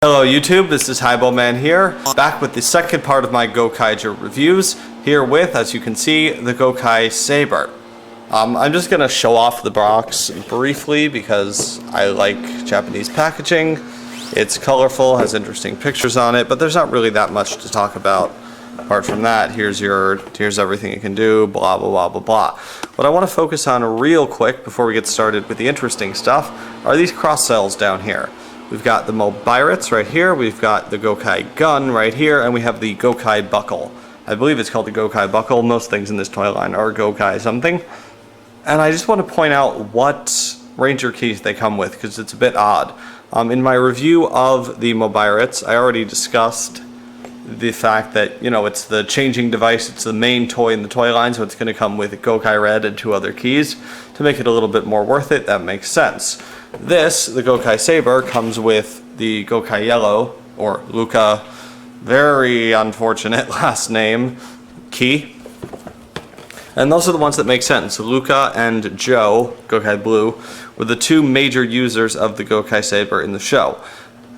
Hello YouTube, this is HiBoMan here, back with the second part of my Gokai reviews, here with, as you can see, the Gokai Saber. I'm just going to show off the box briefly because I like Japanese packaging. It's colorful, has interesting pictures on it, but there's not really that much to talk about. Apart from that, here's everything you can do, blah blah blah blah blah. What I want to focus on real quick before we get started with the interesting stuff are these cross cells down here. We've got the Mobiritz right here, we've got the Gokai gun right here, and we have the Gokai buckle. I believe it's called the Gokai buckle. Most things in this toy line are Gokai something. And I just want to point out what Ranger keys they come with, because it's a bit odd. In my review of the Mobiritz, I already discussed the fact that, you know, it's the changing device, it's the main toy in the toy line, so it's going to come with Gokai Red and 2 other keys. To make it a little bit more worth it, that makes sense. This, the Gokai Saber, comes with the Gokai Yellow, or Luca, very unfortunate last name, key. And those are the ones that make sense. Luca and Joe, Gokai Blue, were the 2 major users of the Gokai Saber in the show.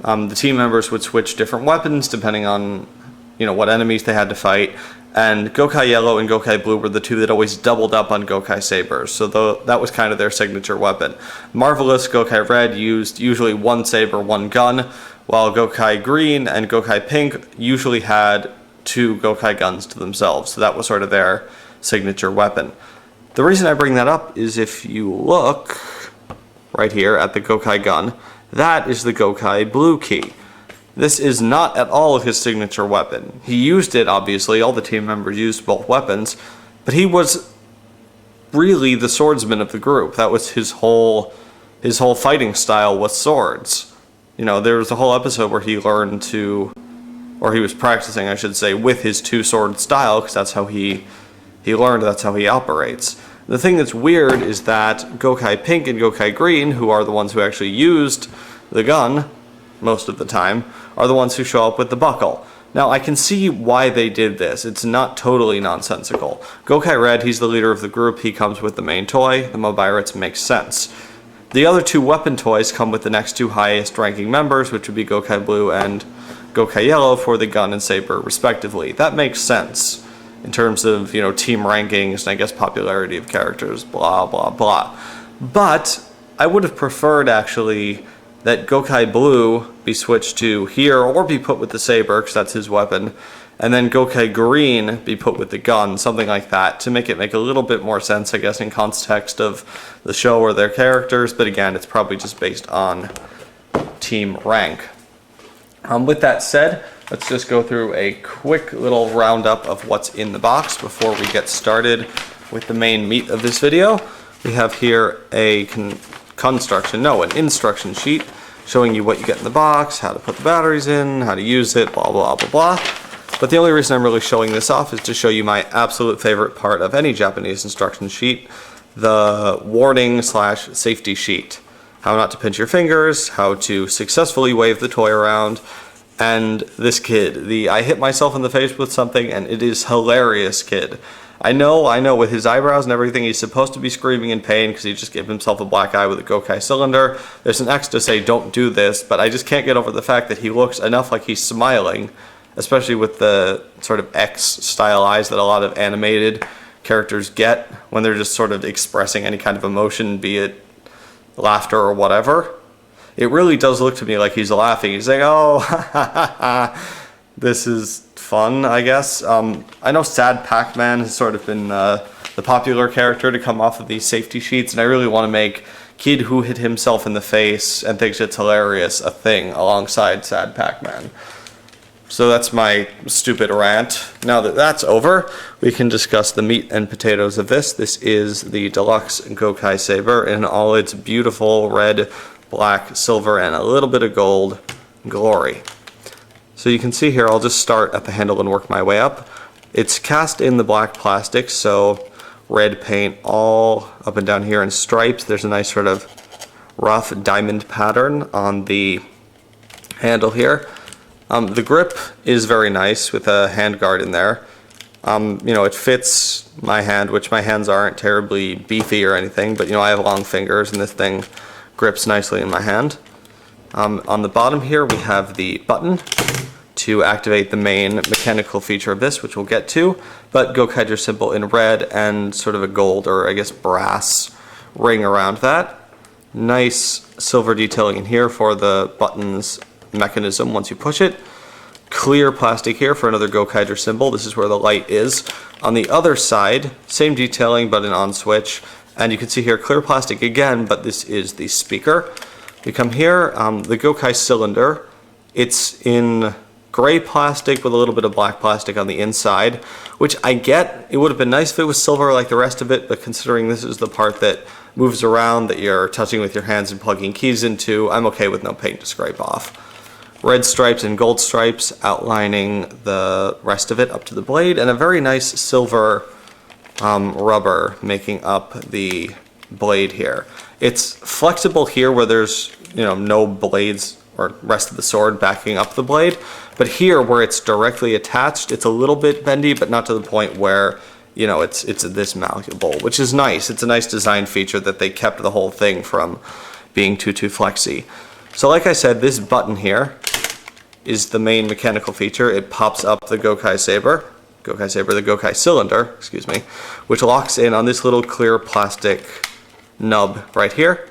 The team members would switch different weapons depending on, you know, what enemies they had to fight. And Gokai Yellow and Gokai Blue were the 2 that always doubled up on Gokai Sabers, so that was kind of their signature weapon. Marvelous Gokai Red used usually 1 saber, 1 gun, while Gokai Green and Gokai Pink usually had 2 Gokai guns to themselves, so that was sort of their signature weapon. The reason I bring that up is if you look right here at the Gokai gun, that is the Gokai Blue key. This is not at all his signature weapon. He used it, obviously, all the team members used both weapons, but he was really the swordsman of the group. That was his whole fighting style was swords. You know, there was a whole episode where he learned to, or he was practicing, I should say, with his 2-sword style, because that's how he learned, that's how he operates. The thing that's weird is that Gokai Pink and Gokai Green, who are the ones who actually used the gun most of the time, are the ones who show up with the buckle. Now, I can see why they did this. It's not totally nonsensical. Gokai Red, he's the leader of the group. He comes with the main toy. The Mobiritz makes sense. The other 2 weapon toys come with the next 2 highest ranking members, which would be Gokai Blue and Gokai Yellow for the gun and saber, respectively. That makes sense in terms of, you know, team rankings and I guess popularity of characters, blah, blah, blah. But I would have preferred, actually, that Gokai Blue be switched to here or be put with the saber, because that's his weapon, and then Gokai Green be put with the gun, something like that, to make a little bit more sense, I guess, in context of the show or their characters, but again, it's probably just based on team rank. With that said, let's just go through a quick little roundup of what's in the box before we get started with the main meat of this video. We have here an instruction sheet showing you what you get in the box, how to put the batteries in, how to use it, blah blah blah blah. But the only reason I'm really showing this off is to show you my absolute favorite part of any Japanese instruction sheet, the warning/safety sheet. How not to pinch your fingers, how to successfully wave the toy around, and this kid, the I hit myself in the face with something and it is hilarious kid. I know, with his eyebrows and everything, he's supposed to be screaming in pain because he just gave himself a black eye with a Gokai cylinder. There's an X to say don't do this, but I just can't get over the fact that he looks enough like he's smiling, especially with the sort of X-style eyes that a lot of animated characters get when they're just sort of expressing any kind of emotion, be it laughter or whatever. It really does look to me like he's laughing. He's like, oh, ha ha ha ha. This is fun, I guess. I know Sad Pac-Man has sort of been the popular character to come off of these safety sheets, and I really want to make Kid Who Hit Himself in the Face and Thinks It's Hilarious a thing alongside Sad Pac-Man. So that's my stupid rant. Now that that's over, we can discuss the meat and potatoes of this. This is the Deluxe Gokai Saber in all its beautiful red, black, silver, and a little bit of gold glory. So you can see here, I'll just start at the handle and work my way up. It's cast in the black plastic, so red paint all up and down here in stripes. There's a nice sort of rough diamond pattern on the handle here. The grip is very nice with a hand guard in there. You know, it fits my hand, which my hands aren't terribly beefy or anything, but you know, I have long fingers and this thing grips nicely in my hand. On the bottom here we have the button to activate the main mechanical feature of this, which we'll get to, but Gokaiger symbol in red and sort of a gold, or I guess brass, ring around that. Nice silver detailing in here for the button's mechanism once you push it. Clear plastic here for another Gokaiger symbol. This is where the light is. On the other side, same detailing but an on switch. And you can see here clear plastic again, but this is the speaker. We come here, the Gokai cylinder. It's in gray plastic with a little bit of black plastic on the inside, which I get. It would have been nice if it was silver like the rest of it, but considering this is the part that moves around that you're touching with your hands and plugging keys into, I'm okay with no paint to scrape off. Red stripes and gold stripes outlining the rest of it up to the blade, and a very nice silver rubber making up the blade here. It's flexible here where there's no blades or rest of the sword backing up the blade, but here where it's directly attached, it's a little bit bendy, but not to the point where it's this malleable, which is nice. It's a nice design feature that they kept the whole thing from being too flexy. So like I said, this button here is the main mechanical feature. It pops up the Gokai Saber, the Gokai cylinder, excuse me, which locks in on this little clear plastic nub right here.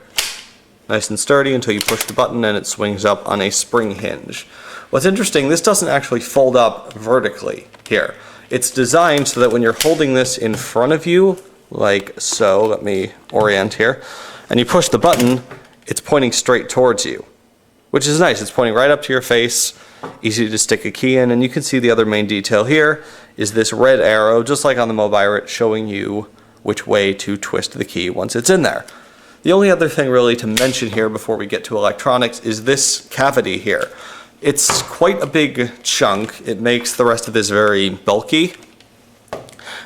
Nice and sturdy until you push the button and it swings up on a spring hinge. What's interesting, this doesn't actually fold up vertically here. It's designed so that when you're holding this in front of you, like so, let me orient here, and you push the button, it's pointing straight towards you, which is nice. It's pointing right up to your face, easy to stick a key in, and you can see the other main detail here is this red arrow, just like on the Mobirate, showing you which way to twist the key once it's in there. The only other thing really to mention here before we get to electronics is this cavity here. It's quite a big chunk. It makes the rest of this very bulky.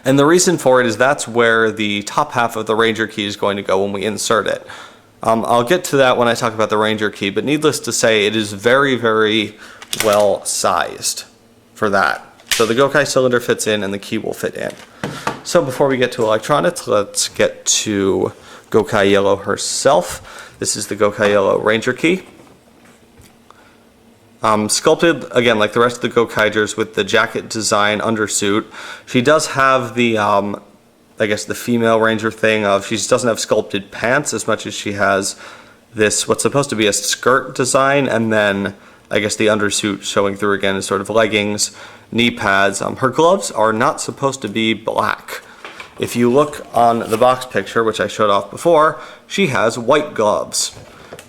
And the reason for it is that's where the top half of the Ranger key is going to go when we insert it. I'll get to that when I talk about the Ranger key, but needless to say, it is very, very well sized for that. So the Gokai cylinder fits in and the key will fit in. So before we get to electronics, let's get to Gokai Yellow herself. This is the Gokai Yellow Ranger key. Sculpted, again, like the rest of the Gokaigers with the jacket design undersuit. She does have the, I guess the female Ranger thing of she doesn't have sculpted pants as much as she has this, what's supposed to be a skirt design, and then I guess the undersuit showing through again is sort of leggings, knee pads. Her gloves are not supposed to be black. If you look on the box picture, which I showed off before, she has white gloves.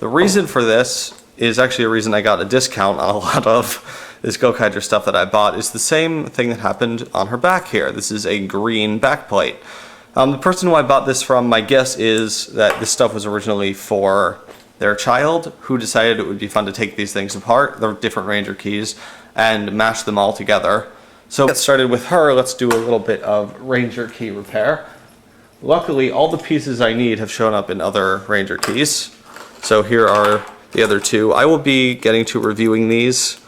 The reason for this is actually a reason I got a discount on a lot of this Gokaiger stuff that I bought. Is the same thing that happened on her back here. This is a green backplate. The person who I bought this from, my guess is that this stuff was originally for their child, who decided it would be fun to take these things apart, the different Ranger keys, and mash them all together. So to get started with her, let's do a little bit of Ranger key repair. Luckily, all the pieces I need have shown up in other Ranger keys. So here are the other two. I will be getting to reviewing these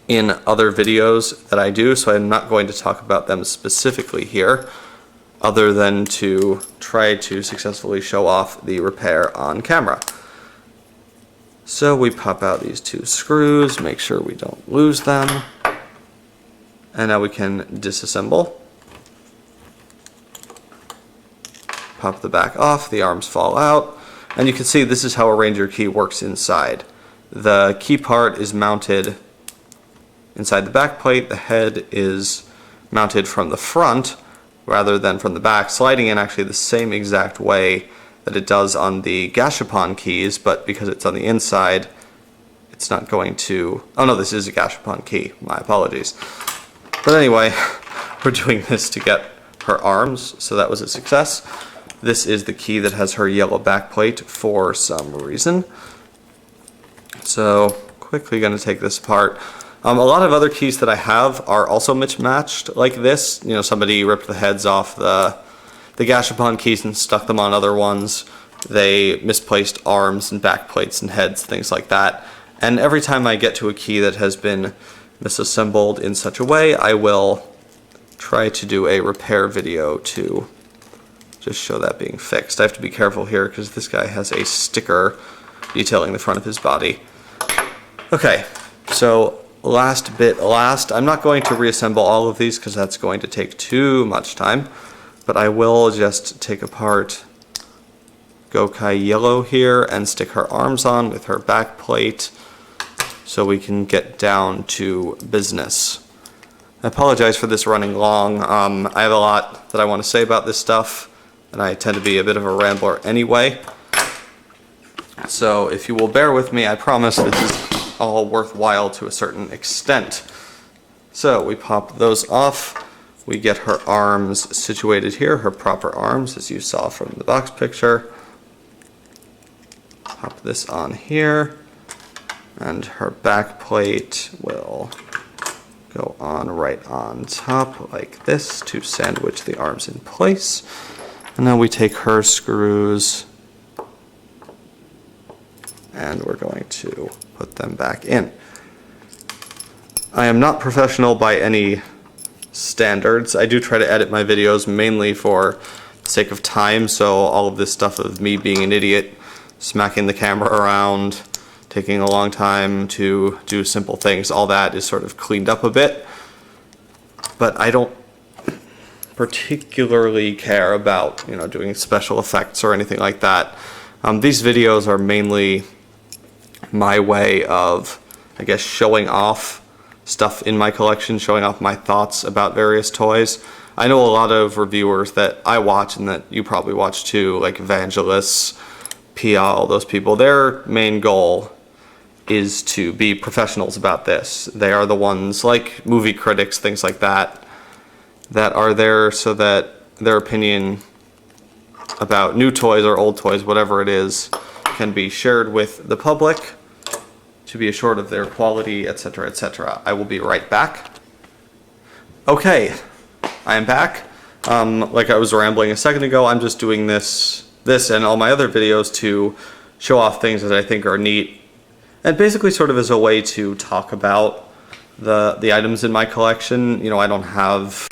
in other videos that I do, so I'm not going to talk about them specifically here, other than to try to successfully show off the repair on camera. So we pop out these two screws, make sure we don't lose them, and now we can disassemble. Pop the back off, the arms fall out. And you can see this is how a Ranger key works inside. The key part is mounted inside the back plate. The head is mounted from the front rather than from the back, sliding in actually the same exact way that it does on the Gashapon keys, but because it's on the inside, it's not going to... Oh no, this is a Gashapon key. My apologies. But anyway, we're doing this to get her arms, so that was a success. This is the key that has her yellow backplate for some reason. So, quickly going to take this apart. A lot of other keys that I have are also mismatched like this. You know, somebody ripped the heads off the Gashapon keys and stuck them on other ones. They misplaced arms and backplates and heads, things like that. And every time I get to a key that has been misassembled in such a way, I will try to do a repair video to just show that being fixed. I have to be careful here because this guy has a sticker detailing the front of his body. Okay, so last bit last. I'm not going to reassemble all of these because that's going to take too much time, but I will just take apart Gokai Yellow here and stick her arms on with her back plate so we can get down to business. I apologize for this running long. I have a lot that I want to say about this stuff, and I tend to be a bit of a rambler anyway. So if you will bear with me, I promise this is all worthwhile to a certain extent. So we pop those off. We get her arms situated here, her proper arms, as you saw from the box picture. Pop this on here, and her back plate will go on right on top like this to sandwich the arms in place. And then we take her screws and we're going to put them back in. I am not professional by any standards. I do try to edit my videos mainly for the sake of time, so all of this stuff of me being an idiot, smacking the camera around, taking a long time to do simple things, all that is sort of cleaned up a bit. But I don't particularly care about, doing special effects or anything like that. These videos are mainly my way of, I guess, showing off stuff in my collection, showing off my thoughts about various toys. I know a lot of reviewers that I watch and that you probably watch too, like Evangelists, Pia, all those people. Their main goal is to be professionals about this. They are the ones, like movie critics, things like that, that are there so that their opinion about new toys or old toys, whatever it is, can be shared with the public to be assured of their quality, etc., etc. I will be right back. Okay, I am back. Like I was rambling a second ago, I'm just doing this and all my other videos to show off things that I think are neat, and basically sort of as a way to talk about the items in my collection. I don't have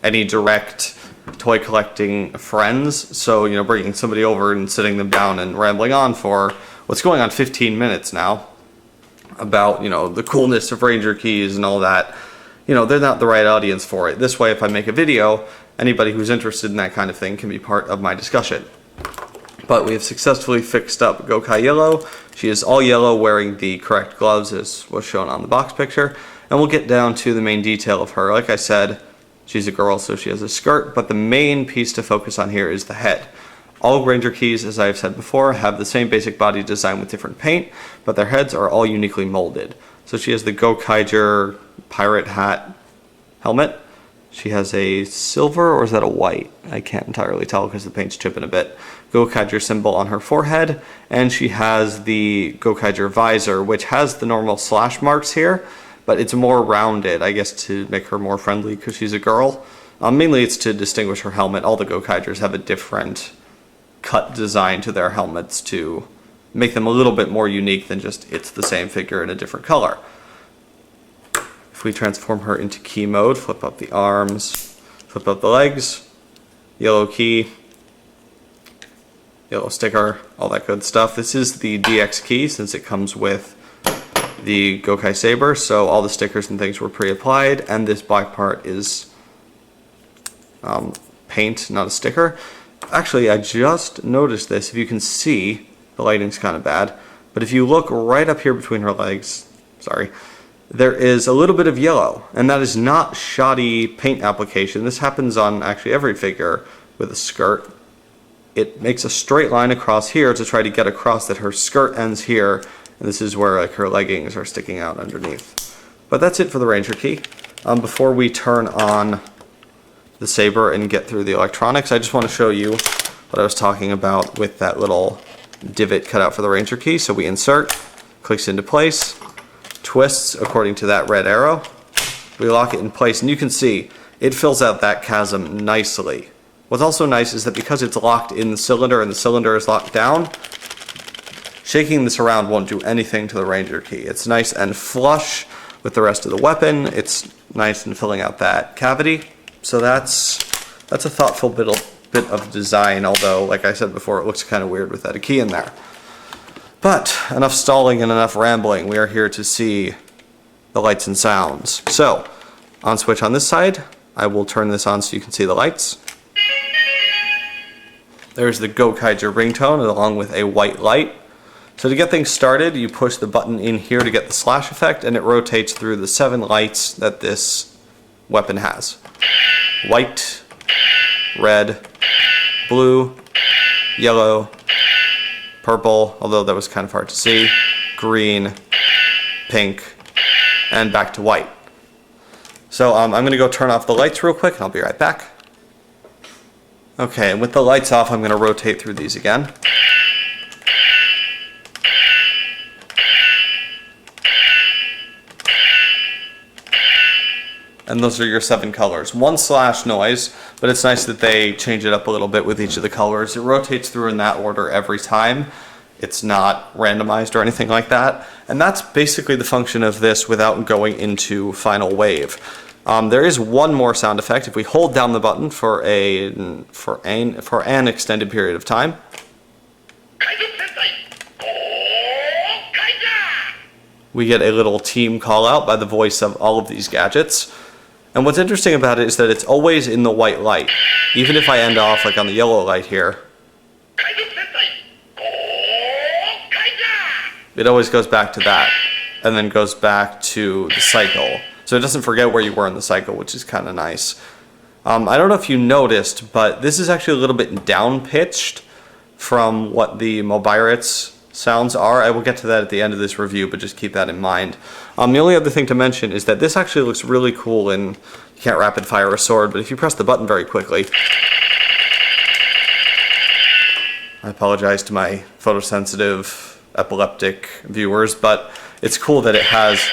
any direct toy collecting friends, so bringing somebody over and sitting them down and rambling on for what's going on 15 minutes now about the coolness of Ranger keys and all that, they're not the right audience for it. This way, if I make a video, anybody who's interested in that kind of thing can be part of my discussion. But we have successfully fixed up Gokai Yellow. She is all yellow, wearing the correct gloves as was shown on the box picture, and we'll get down to the main detail of her. Like I said, she's a girl, so she has a skirt, but the main piece to focus on here is the head. All Ranger keys, as I've said before, have the same basic body design with different paint, but their heads are all uniquely molded. So she has the Gokaiger pirate hat helmet. She has a silver, or is that a white? I can't entirely tell because the paint's chipping a bit. Gokaiger symbol on her forehead, and she has the Gokaiger visor, which has the normal slash marks here, but it's more rounded, I guess, to make her more friendly because she's a girl. Mainly it's to distinguish her helmet. All the Gokaigers have a different cut design to their helmets to make them a little bit more unique than just it's the same figure in a different color. If we transform her into key mode, flip up the arms, flip up the legs, yellow key, yellow sticker, all that good stuff. This is the DX key since it comes with the Gokai Saber, so all the stickers and things were pre-applied, and this black part is paint, not a sticker. Actually, I just noticed this. If you can see, the lighting's kind of bad, but if you look right up here between her legs, there is a little bit of yellow, and that is not shoddy paint application. This happens on actually every figure with a skirt. It makes a straight line across here to try to get across that her skirt ends here, and this is where her leggings are sticking out underneath. But that's it for the Ranger key. Before we turn on the Saber and get through the electronics, I just want to show you what I was talking about with that little divot cut out for the Ranger key. So we insert, clicks into place, twists according to that red arrow. We lock it in place, and you can see it fills out that chasm nicely. What's also nice is that because it's locked in the cylinder and the cylinder is locked down, shaking this around won't do anything to the Ranger key. It's nice and flush with the rest of the weapon. It's nice and filling out that cavity. So that's a thoughtful bit of design, although, like I said before, it looks kind of weird without a key in there. But enough stalling and enough rambling. We are here to see the lights and sounds. So, on switch on this side, I will turn this on so you can see the lights. There's the Gokai ringtone along with a white light. So to get things started, you push the button in here to get the slash effect, and it rotates through the 7 lights that this weapon has. White, red, blue, yellow, purple, although that was kind of hard to see, green, pink, and back to white. So I'm going to go turn off the lights real quick and I'll be right back. Okay, and with the lights off, I'm going to rotate through these again. And those are your 7 colors. 1 slash noise, but it's nice that they change it up a little bit with each of the colors. It rotates through in that order every time. It's not randomized or anything like that. And that's basically the function of this without going into final wave. There is one more sound effect. If we hold down the button for an extended period of time, we get a little team call out by the voice of all of these gadgets. And what's interesting about it is that it's always in the white light. Even if I end off like on the yellow light here, it always goes back to that, and then goes back to the cycle. So it doesn't forget where you were in the cycle, which is kind of nice. I don't know if you noticed, but this is actually a little bit down-pitched from what the Mobiritz sounds are. I will get to that at the end of this review, but just keep that in mind. The only other thing to mention is that this actually looks really cool in, you can't rapid fire a sword, but if you press the button very quickly, I apologize to my photosensitive epileptic viewers, but it's cool that it has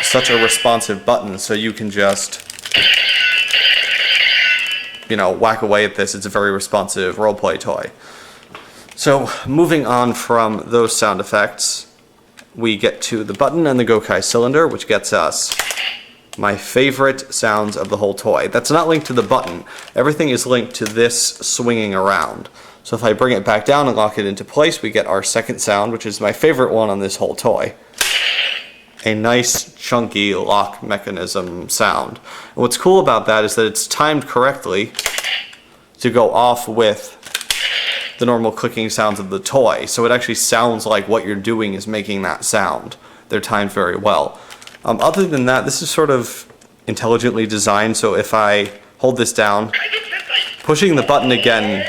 such a responsive button, so you can just, you know, whack away at this. It's a very responsive roleplay toy. So, moving on from those sound effects, we get to the button and the Gokai cylinder, which gets us my favorite sounds of the whole toy. That's not linked to the button. Everything is linked to this swinging around. So if I bring it back down and lock it into place, we get our second sound, which is my favorite one on this whole toy. A nice, chunky lock mechanism sound. And what's cool about that is that it's timed correctly to go off with the normal clicking sounds of the toy. So it actually sounds like what you're doing is making that sound. They're timed very well. Other than that, this is sort of intelligently designed, so if I hold this down, pushing the button again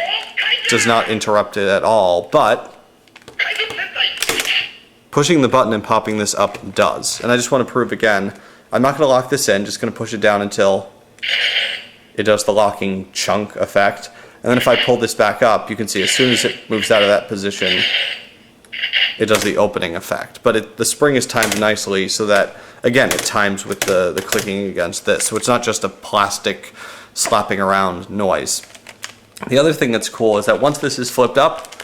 does not interrupt it at all, but pushing the button and popping this up does. And I just want to prove again, I'm not going to lock this in, just going to push it down until it does the locking chunk effect. And then if I pull this back up, you can see as soon as it moves out of that position, it does the opening effect. But the spring is timed nicely so that, again, it times with the clicking against this. So it's not just a plastic slapping around noise. The other thing that's cool is that once this is flipped up,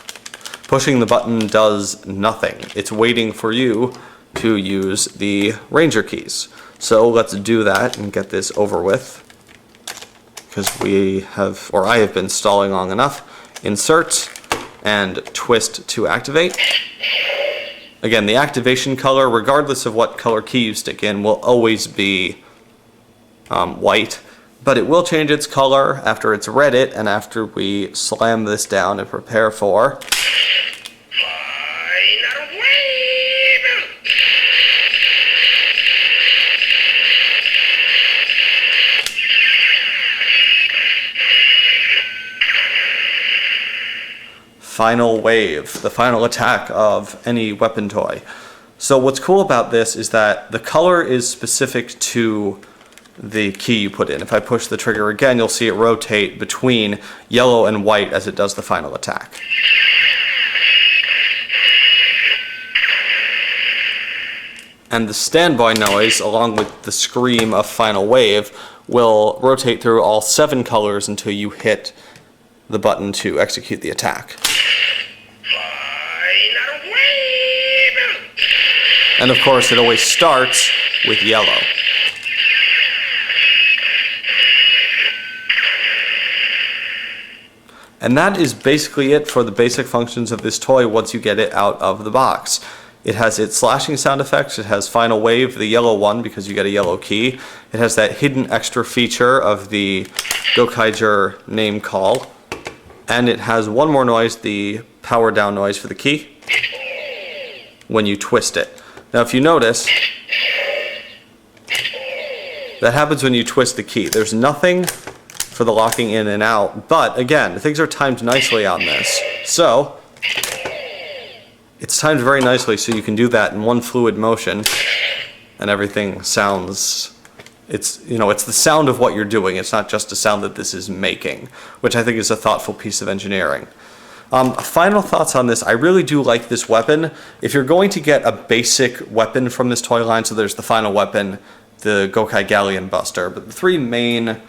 pushing the button does nothing. It's waiting for you to use the Ranger keys. So let's do that and get this over with, because I have been stalling long enough. Insert and twist to activate. Again, the activation color, regardless of what color key you stick in, will always be white, but it will change its color after it's read it and after we slam this down and prepare for final wave, the final attack of any weapon toy. So what's cool about this is that the color is specific to the key you put in. If I push the trigger again, you'll see it rotate between yellow and white as it does the final attack. And the standby noise, along with the scream of final wave, will rotate through all 7 colors until you hit the button to execute the attack. And of course, it always starts with yellow. And that is basically it for the basic functions of this toy once you get it out of the box. It has its slashing sound effects, it has final wave, the yellow one because you get a yellow key. It has that hidden extra feature of the Gokai name call. And it has one more noise, the power down noise for the key, when you twist it. Now if you notice, that happens when you twist the key. There's nothing for the locking in and out, but again, things are timed nicely on this. So, it's timed very nicely so you can do that in one fluid motion and everything sounds, it's the sound of what you're doing. It's not just a sound that this is making, which I think is a thoughtful piece of engineering. Final thoughts on this. I really do like this weapon. If you're going to get a basic weapon from this toy line, so there's the final weapon, the Gokai Galleon Buster, but the three main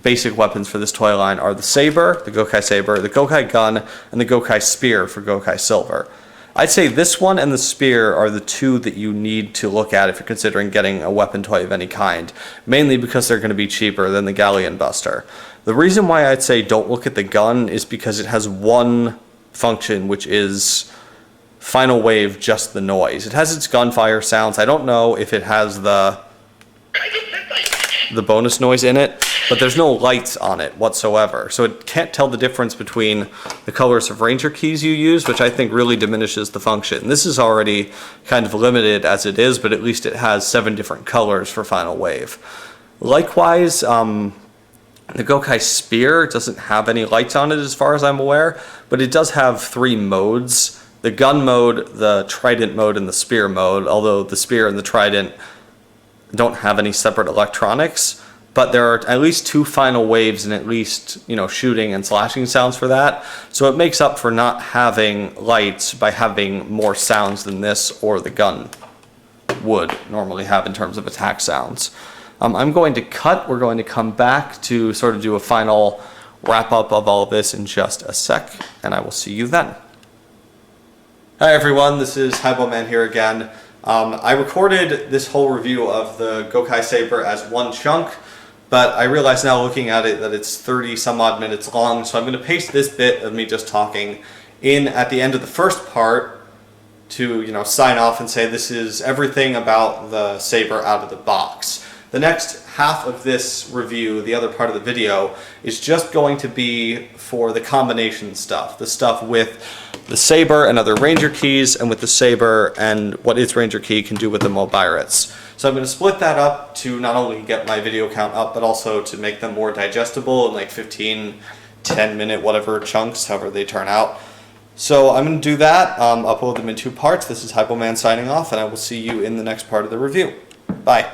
basic weapons for this toy line are the Saber, the Gokai Gun, and the Gokai Spear for Gokai Silver. I'd say this one and the Spear are the two that you need to look at if you're considering getting a weapon toy of any kind, mainly because they're going to be cheaper than the Galleon Buster. The reason why I'd say don't look at the gun is because it has one function, which is final wave, just the noise. It has its gunfire sounds. I don't know if it has the bonus noise in it, but there's no lights on it whatsoever. So it can't tell the difference between the colors of ranger keys you use, which I think really diminishes the function. This is already kind of limited as it is, but at least it has 7 different colors for final wave. Likewise, the Gokai Spear doesn't have any lights on it as far as I'm aware, but it does have 3 modes. The gun mode, the trident mode, and the spear mode, although the spear and the trident don't have any separate electronics, but there are at least 2 final waves and at least, shooting and slashing sounds for that. So it makes up for not having lights by having more sounds than this or the gun would normally have in terms of attack sounds. I'm going to cut. We're going to come back to sort of do a final wrap up of all of this in just a sec, and I will see you then. Hi everyone, this is Highbowman here again. I recorded this whole review of the Gokai Saber as one chunk, but I realize now looking at it that it's 30 some odd minutes long, so I'm going to paste this bit of me just talking in at the end of the first part to, sign off and say this is everything about the Saber out of the box. The next half of this review, the other part of the video, is just going to be for the combination stuff, the stuff with the Saber and other ranger keys, and with the Saber and what its ranger key can do with the Mobirates. So I'm going to split that up to not only get my video count up, but also to make them more digestible in like 15, 10 minute whatever chunks, however they turn out. So I'm going to do that, upload them in 2 parts. This is Highbowman signing off, and I will see you in the next part of the review. Bye.